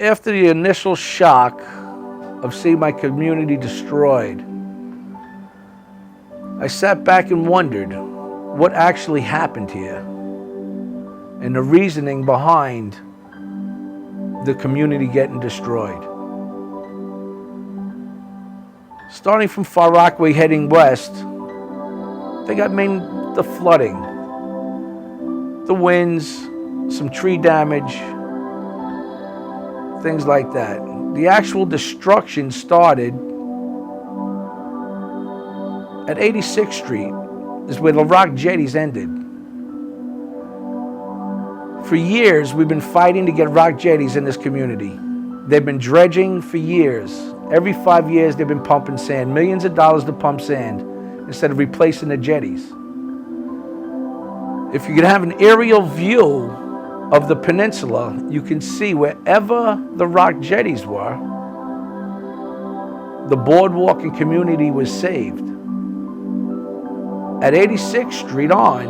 after the initial shock of seeing my community destroyed, I sat back and wondered what actually happened here and the reasoning behind the community getting destroyed. Starting from Far Rockaway heading west, they got the flooding, the winds, some tree damage, things like that. The actual destruction started at 86th Street, is where the Rock Jetties ended. For years, we've been fighting to get rock jetties in this community. They've been dredging for years. Every 5 years, they've been pumping sand, millions of dollars to pump sand instead of replacing the jetties. If you could have an aerial view of the peninsula, you can see wherever the rock jetties were, the boardwalk and community was saved. At 86th Street on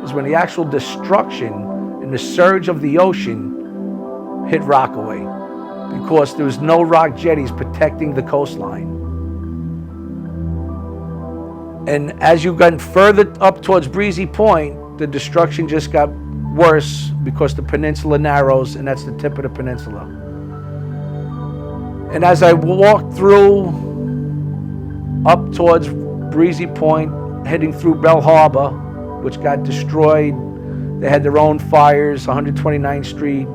is when the actual destruction and the surge of the ocean hit Rockaway, because there was no rock jetties protecting the coastline. And as you got further up towards Breezy Point, the destruction just got worse because the peninsula narrows, and that's the tip of the peninsula. And as I walked through up towards Breezy Point, heading through Bell Harbor, which got destroyed, they had their own fires, 129th Street,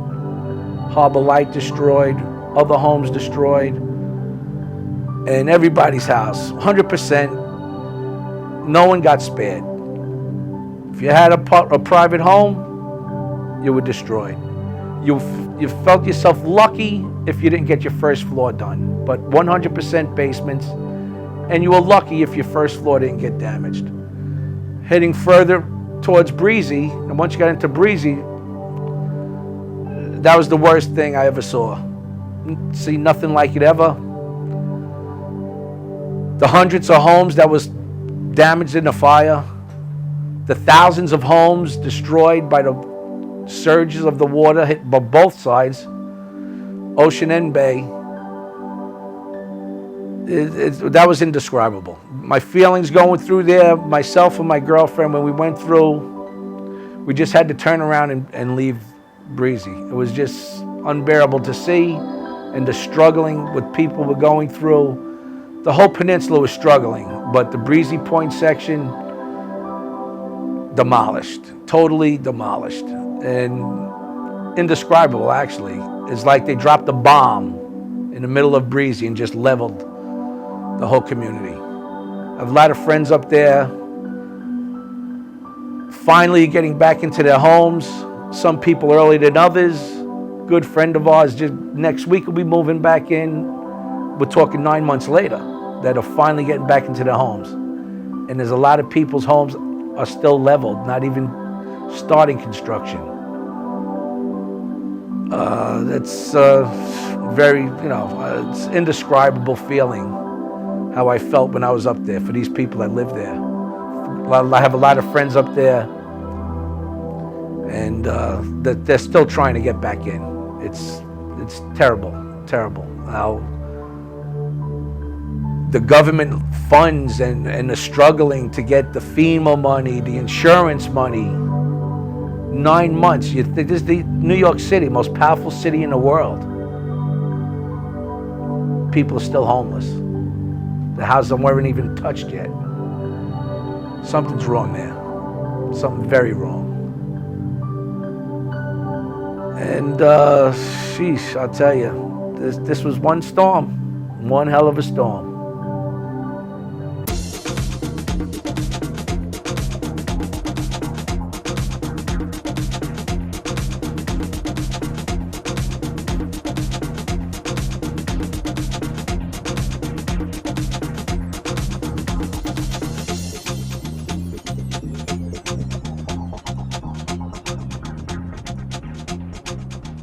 Harbor Light destroyed, other homes destroyed, and everybody's house, 100%, no one got spared. If you had a private home, you were destroyed. You felt yourself lucky if you didn't get your first floor done, but 100% basements, and you were lucky if your first floor didn't get damaged. Heading further towards Breezy, and once you got into Breezy, that was the worst thing I ever saw. See nothing like it ever. The hundreds of homes that was damaged in the fire, the thousands of homes destroyed by the surges of the water hit by both sides, ocean and bay. That was indescribable. My feelings going through there, myself and my girlfriend, when we went through, we just had to turn around and leave Breezy. It was just unbearable to see, and the struggling with people were going through. The whole peninsula was struggling, but the Breezy Point section, demolished, totally demolished, and indescribable actually. It's like they dropped a bomb in the middle of Breezy and just leveled the whole community. I have a lot of friends up there, finally getting back into their homes. Some people earlier than others. Good friend of ours just next week will be moving back in. We're talking 9 months later that are finally getting back into their homes. And there's a lot of people's homes are still leveled, not even starting construction. That's very, it's indescribable feeling how I felt when I was up there for these people that live there. I have a lot of friends up there, and they're still trying to get back in. It's terrible, terrible. How the government funds and the struggling to get the FEMA money, the insurance money. 9 months. This is the New York City, most powerful city in the world. People are still homeless. The houses weren't even touched yet. Something's wrong there. Something very wrong. And sheesh, I'll tell you, this was one storm, one hell of a storm.